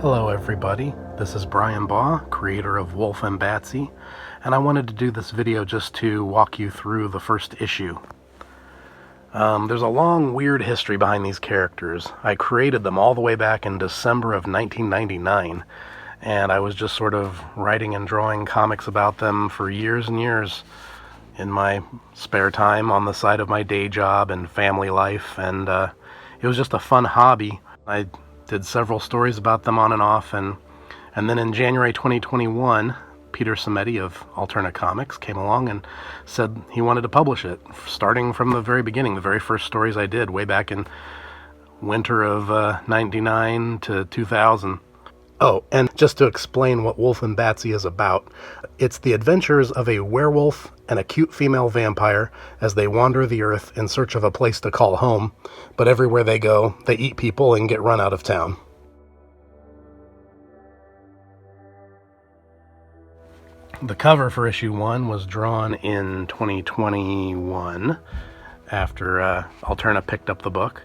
Hello everybody, this is Brian Baugh, creator of Wulf and Batsy, and I wanted to do this video just to walk you through the first issue. There's a long, weird history behind these characters. I created them all the way back in December of 1999, and I was just sort of writing and drawing comics about them for years and years in my spare time on the side of my day job and family life, and it was just a fun hobby. I did several stories about them on and off, and then in January 2021, Peter Simeti of Alterna Comics came along and said he wanted to publish it, starting from the very beginning, the very first stories I did way back in winter of 99 to 2000. Oh, and just to explain what Wulf and Batsy is about, it's the adventures of a werewolf and a cute female vampire as they wander the earth in search of a place to call home, but everywhere they go, they eat people and get run out of town. The cover for issue 1 was drawn in 2021 after Alterna picked up the book,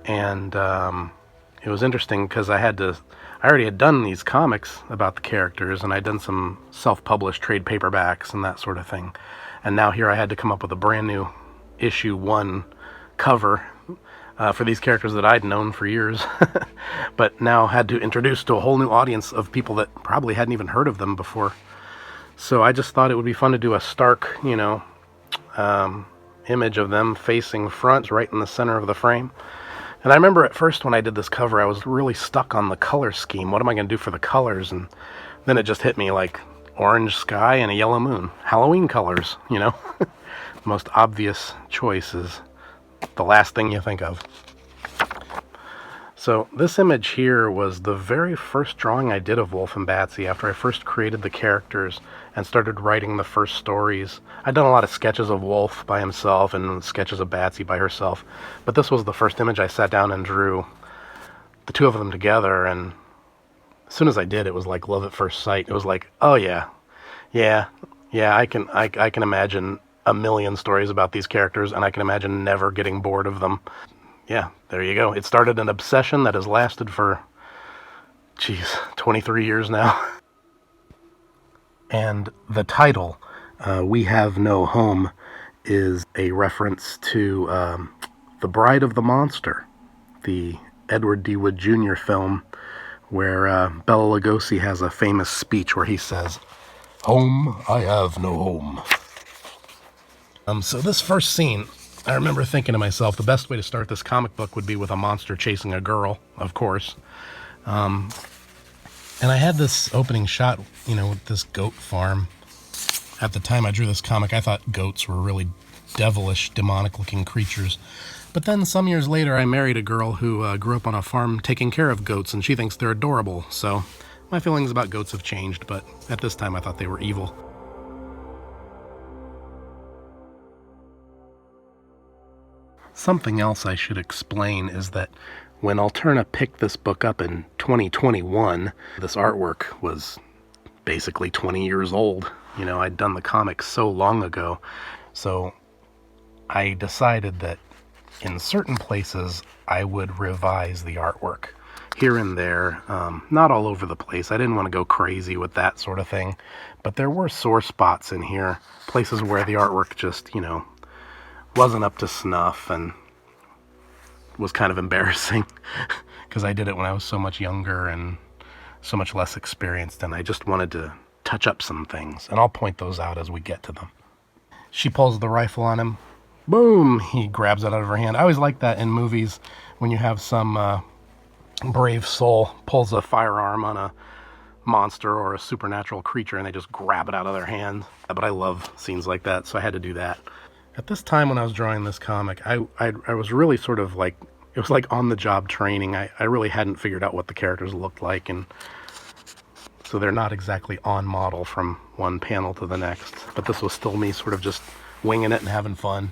and it was interesting because I already had done these comics about the characters, and I'd done some self-published trade paperbacks and that sort of thing. And now here I had to come up with a brand new issue 1 cover for these characters that I'd known for years, but now had to introduce to a whole new audience of people that probably hadn't even heard of them before. So I just thought it would be fun to do a stark, image of them facing front right in the center of the frame. And I remember at first when I did this cover, I was really stuck on the color scheme. What am I going to do for the colors? And then it just hit me like orange sky and a yellow moon. Halloween colors, The most obvious choice is the last thing you think of. So this image here was the very first drawing I did of Wulf and Batsy after I first created the characters and started writing the first stories. I'd done a lot of sketches of Wulf by himself and sketches of Batsy by herself, but this was the first image I sat down and drew the two of them together, and as soon as I did, it was like love at first sight. It was like, oh yeah, I can imagine a million stories about these characters, and I can imagine never getting bored of them. Yeah, there you go. It started an obsession that has lasted for, 23 years now. And the title, We Have No Home, is a reference to The Bride of the Monster, the Edward D. Wood Jr. film, where Bela Lugosi has a famous speech where he says, "Home, I have no home." So this first scene, I remember thinking to myself, the best way to start this comic book would be with a monster chasing a girl, of course. And I had this opening shot, with this goat farm. At the time I drew this comic, I thought goats were really devilish, demonic-looking creatures. But then some years later, I married a girl who grew up on a farm taking care of goats, and she thinks they're adorable. So my feelings about goats have changed, but at this time I thought they were evil. Something else I should explain is that when Alterna picked this book up in 2021, this artwork was basically 20 years old. I'd done the comics so long ago. So I decided that in certain places I would revise the artwork here and there, not all over the place. I didn't want to go crazy with that sort of thing, but there were sore spots in here, places where the artwork just, wasn't up to snuff and was kind of embarrassing because I did it when I was so much younger and so much less experienced, and I just wanted to touch up some things, and I'll point those out as we get to them. She pulls the rifle on him. Boom! He grabs it out of her hand. I always like that in movies when you have some brave soul pulls a firearm on a monster or a supernatural creature and they just grab it out of their hand. But I love scenes like that, so I had to do that. At this time when I was drawing this comic, I was really sort of like, it was like on-the-job training. I really hadn't figured out what the characters looked like, and so they're not exactly on model from one panel to the next. But this was still me sort of just winging it and having fun,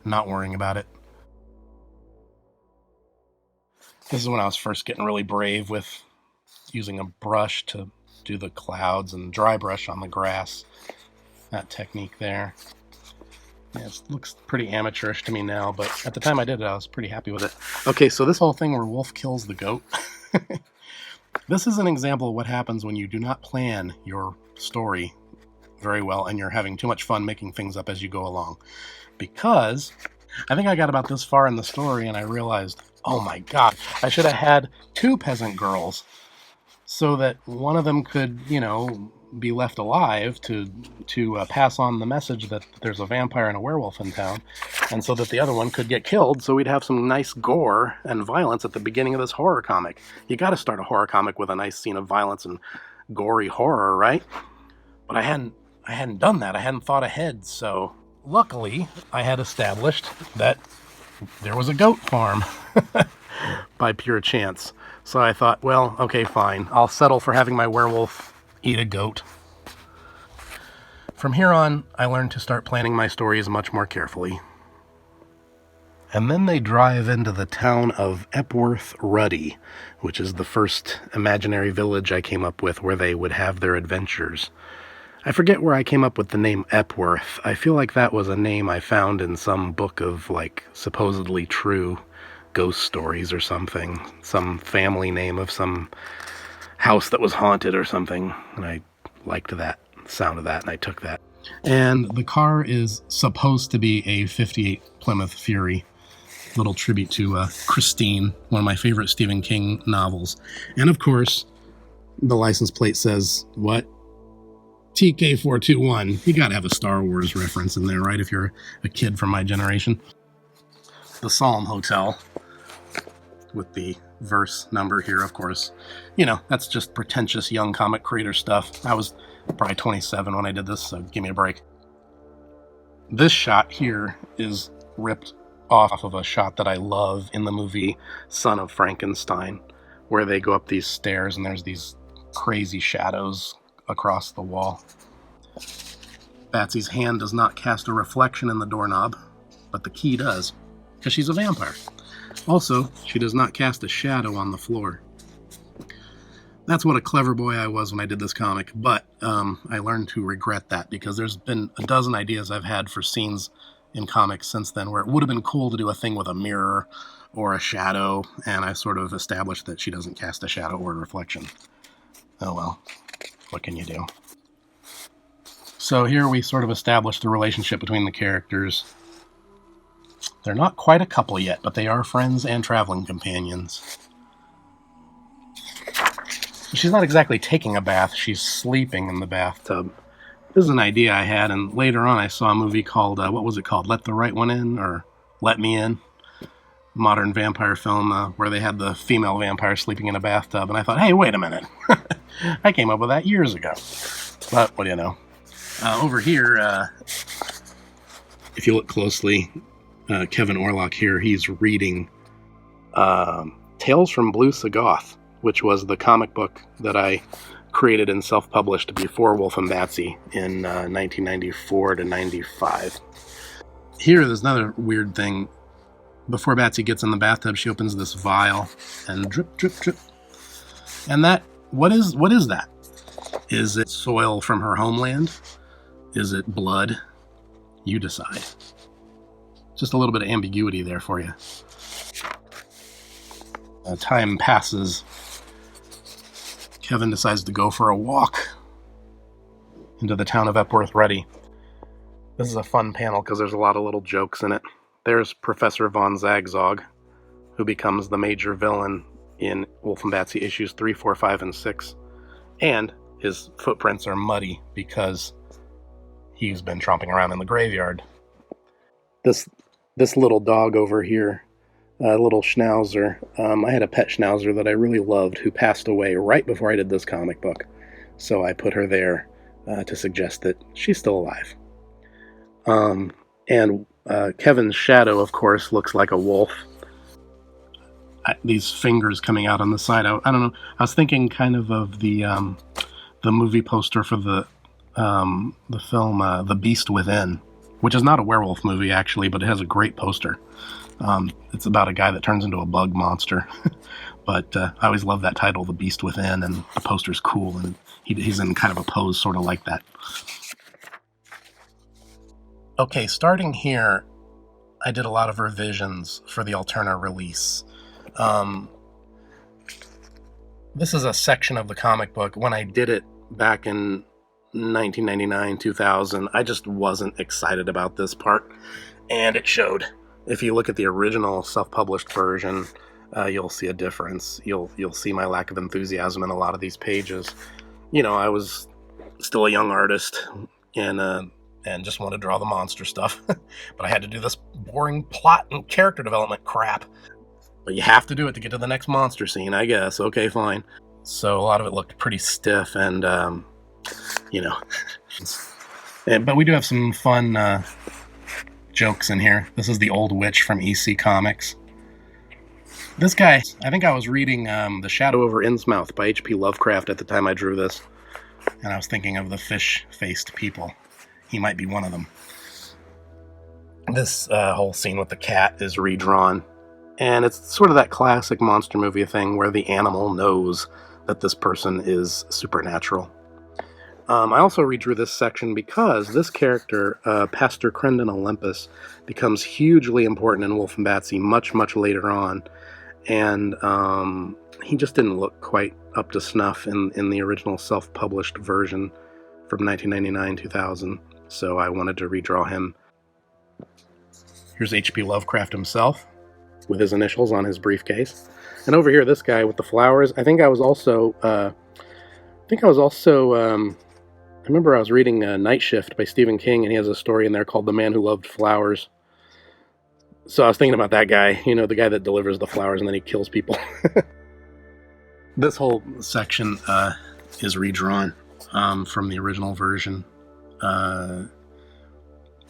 not worrying about it. This is when I was first getting really brave with using a brush to do the clouds and dry brush on the grass. That technique there. Yeah, it looks pretty amateurish to me now, but at the time I did it, I was pretty happy with it. Okay, so this whole thing where Wulf kills the goat, This is an example of what happens when you do not plan your story very well and you're having too much fun making things up as you go along. Because I think I got about this far in the story and I realized, oh my god, I should have had two peasant girls so that one of them could, be left alive to pass on the message that there's a vampire and a werewolf in town, and so that the other one could get killed, so we'd have some nice gore and violence at the beginning of this horror comic. You got to start a horror comic with a nice scene of violence and gory horror, right? But I hadn't done that. I hadn't thought ahead, so luckily I had established that there was a goat farm by pure chance. So I thought, well, okay, fine. I'll settle for having my werewolf eat a goat. From here on, I learned to start planning my stories much more carefully. And then they drive into the town of Epworth Ruddy, which is the first imaginary village I came up with where they would have their adventures. I forget where I came up with the name Epworth. I feel like that was a name I found in some book of, supposedly true ghost stories or something. Some family name of some house that was haunted or something. And I liked that sound of that, and I took that. And the car is supposed to be a 58 Plymouth Fury. Little tribute to Christine, one of my favorite Stephen King novels. And of course, the license plate says, what? TK421. You gotta have a Star Wars reference in there, right? If you're a kid from my generation. The Psalm Hotel, with the verse number here, of course. That's just pretentious young comic creator stuff. I was probably 27 when I did this, so give me a break. This shot here is ripped off of a shot that I love in the movie Son of Frankenstein, where they go up these stairs and there's these crazy shadows across the wall. Batsy's hand does not cast a reflection in the doorknob, but the key does, because she's a vampire. Also, she does not cast a shadow on the floor. That's what a clever boy I was when I did this comic, but I learned to regret that, because there's been a dozen ideas I've had for scenes in comics since then where it would have been cool to do a thing with a mirror or a shadow, and I sort of established that she doesn't cast a shadow or a reflection. Oh well, what can you do? So here we sort of established the relationship between the characters. They're not quite a couple yet, but they are friends and traveling companions. She's not exactly taking a bath, she's sleeping in the bathtub. This is an idea I had, and later on I saw a movie called, what was it called? Let the Right One In, or Let Me In? Modern vampire film where they had the female vampire sleeping in a bathtub, and I thought, hey, wait a minute. I came up with that years ago. But what do you know? Over here, if you look closely, Kevin Orlock here, he's reading Tales from Blue Sagoth, which was the comic book that I created and self-published before Wulf and Batsy in 1994 to 95. Here, there's another weird thing. Before Batsy gets in the bathtub, she opens this vial, and drip, drip, drip. And that, what is that? Is it soil from her homeland? Is it blood? You decide. Just a little bit of ambiguity there for you. Time passes. Kevin decides to go for a walk into the town of Epworth Ruddy. This is a fun panel because there's a lot of little jokes in it. There's Professor von Zagzog, who becomes the major villain in Wulf and Batsy issues 3, 4, 5, and 6. And his footprints are muddy because he's been tromping around in the graveyard. This little dog over here, a little schnauzer, I had a pet schnauzer that I really loved who passed away right before I did this comic book. So I put her there to suggest that she's still alive. And Kevin's shadow, of course, looks like a wolf. These fingers coming out on the side. I don't know. I was thinking kind of the movie poster for the film The Beast Within, which is not a werewolf movie actually, but it has a great poster. It's about a guy that turns into a bug monster. But I always love that title, The Beast Within, and the poster's cool, and he's in kind of a pose sort of like that. Okay, starting here, I did a lot of revisions for the Alterna release. This is a section of the comic book. When I did it back in 1999, 2000, I just wasn't excited about this part, and it showed. If you look at the original self-published version, you'll see a difference. You'll see my lack of enthusiasm in a lot of these pages. You know, I was still a young artist and just wanted to draw the monster stuff, but I had to do this boring plot and character development crap. But you have to do it to get to the next monster scene, I guess. Okay, fine. So a lot of it looked pretty stiff, and you know. But we do have some fun jokes in here. This is the Old Witch from EC Comics. This guy, I think I was reading The Shadow over Innsmouth by H.P. Lovecraft at the time I drew this, and I was thinking of the fish-faced people. He might be one of them. This whole scene with the cat is redrawn, and it's sort of that classic monster movie thing where the animal knows that this person is supernatural. I also redrew this section because this character, Pastor Crendon Olympus, becomes hugely important in Wulf and Batsy much, much later on. And he just didn't look quite up to snuff in the original self-published version from 1999-2000. So I wanted to redraw him. Here's H.P. Lovecraft himself with his initials on his briefcase. And over here, this guy with the flowers. I remember I was reading Night Shift by Stephen King, and he has a story in there called The Man Who Loved Flowers. So I was thinking about that guy, you know, the guy that delivers the flowers and then he kills people. This whole section is redrawn from the original version.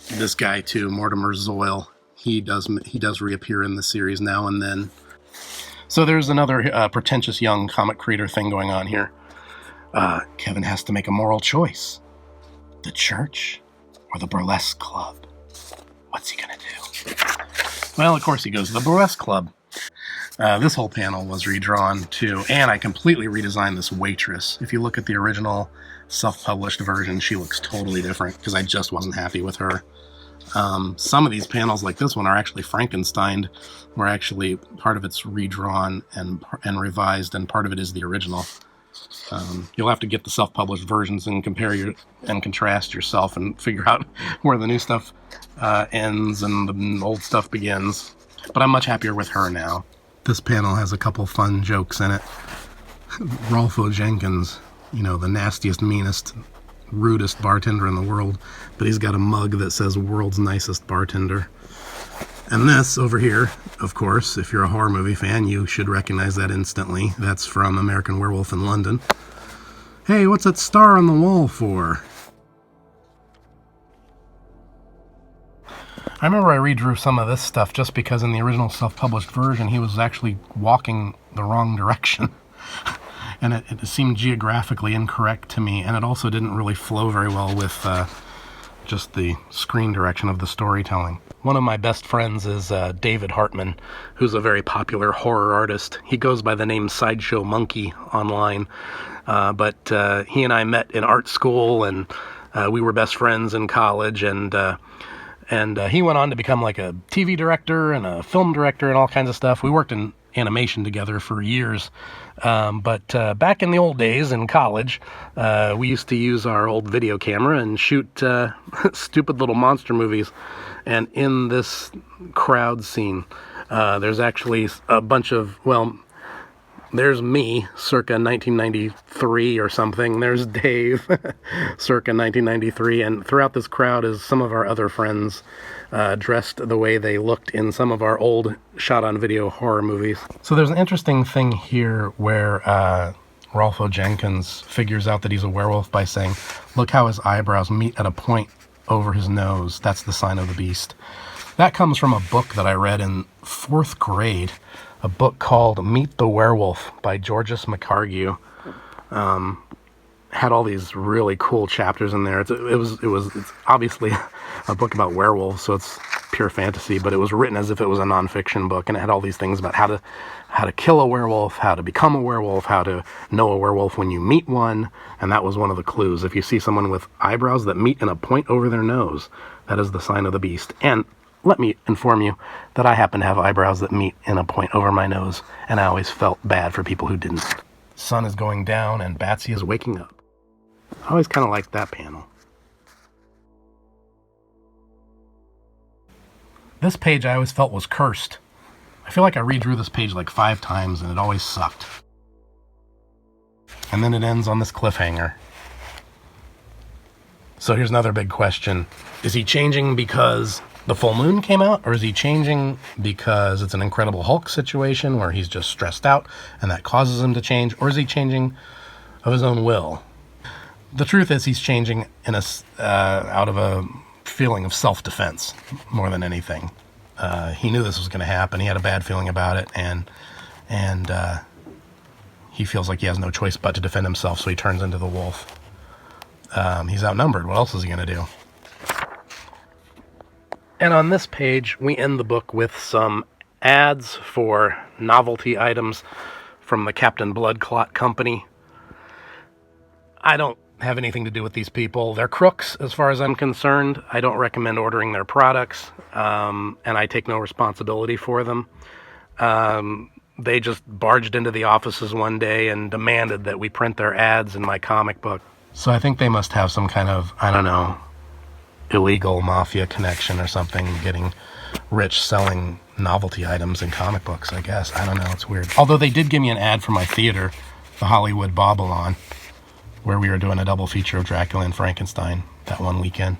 This guy too, Mortimer Zoy, he does reappear in the series now and then. So there's another pretentious young comic creator thing going on here. Kevin has to make a moral choice. The church or the Burles Club? What's he gonna do? Well, of course he goes to the Burles Club. This whole panel was redrawn too, and I completely redesigned this waitress. If you look at the original self-published version, she looks totally different because I just wasn't happy with her. Some of these panels, like this one, are actually Frankenstein, where actually part of it's redrawn and revised, and part of it is the original. You'll have to get the self-published versions and compare and contrast yourself and figure out where the new stuff ends and the old stuff begins. But I'm much happier with her now. This panel has a couple fun jokes in it. Rolfo Jenkins, you know, the nastiest, meanest, rudest bartender in the world, but he's got a mug that says world's nicest bartender. And this over here, of course, if you're a horror movie fan, you should recognize that instantly. That's from American Werewolf in London. Hey, what's that star on the wall for? I remember I redrew some of this stuff just because in the original self-published version, he was actually walking the wrong direction. And it seemed geographically incorrect to me, and it also didn't really flow very well with just the screen direction of the storytelling. One of my best friends is David Hartman, who's a very popular horror artist. He goes by the name Sideshow Monkey online, but he and I met in art school, and we were best friends in college, and he went on to become like a TV director and a film director and all kinds of stuff. We worked in animation together for years. But back in the old days in college, we used to use our old video camera and shoot stupid little monster movies. And in this crowd scene, there's actually a bunch of, well, there's me, circa 1993 or something. There's Dave, circa 1993. And throughout this crowd is some of our other friends dressed the way they looked in some of our old shot-on-video horror movies. So there's an interesting thing here where Rolfo Jenkins figures out that he's a werewolf by saying, look how his eyebrows meet at a point over his nose. That's the sign of the beast. That comes from a book that I read in 4th grade, a book called Meet the Werewolf by Georges McCargue. Had all these really cool chapters in there. It's obviously a book about werewolves, so it's pure fantasy, but it was written as if it was a nonfiction book, and it had all these things about how to kill a werewolf, how to become a werewolf, how to know a werewolf when you meet one, and that was one of the clues. If you see someone with eyebrows that meet in a point over their nose, that is the sign of the beast. And let me inform you that I happen to have eyebrows that meet in a point over my nose, and I always felt bad for people who didn't. sun is going down and Batsy is waking up. I always kind of liked that panel. This page I always felt was cursed. I feel like I redrew this page like 5 times and it always sucked. And then it ends on this cliffhanger. So here's another big question. Is he changing because the full moon came out? Or is he changing because it's an Incredible Hulk situation where he's just stressed out and that causes him to change? Or is he changing of his own will? The truth is he's changing out of a feeling of self-defense more than anything. He knew this was going to happen. He had a bad feeling about it, and he feels like he has no choice but to defend himself, so he turns into the wolf. He's outnumbered. What else is he going to do? And on this page, we end the book with some ads for novelty items from the Captain Blood Clot company. I don't have anything to do with these people. They're crooks as far as I'm concerned. I don't recommend ordering their products, and I take no responsibility for them. They just barged into the offices one day and demanded that we print their ads in my comic book. So I think they must have some kind of, I don't know, illegal mafia connection or something, getting rich selling novelty items in comic books, I guess. I don't know, it's weird. Although they did give me an ad for my theater, the Hollywood Babylon, where we were doing a double feature of Dracula and Frankenstein that one weekend.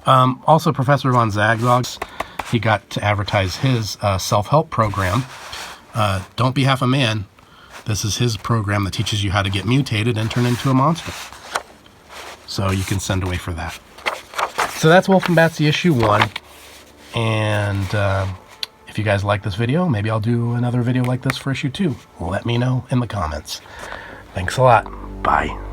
Also, Professor von Zagzog, he got to advertise his self-help program. Don't Be Half a Man. This is his program that teaches you how to get mutated and turn into a monster. So you can send away for that. So that's Wulf and Batsy issue 1. And if you guys like this video, maybe I'll do another video like this for issue 2. Let me know in the comments. Thanks a lot. Bye.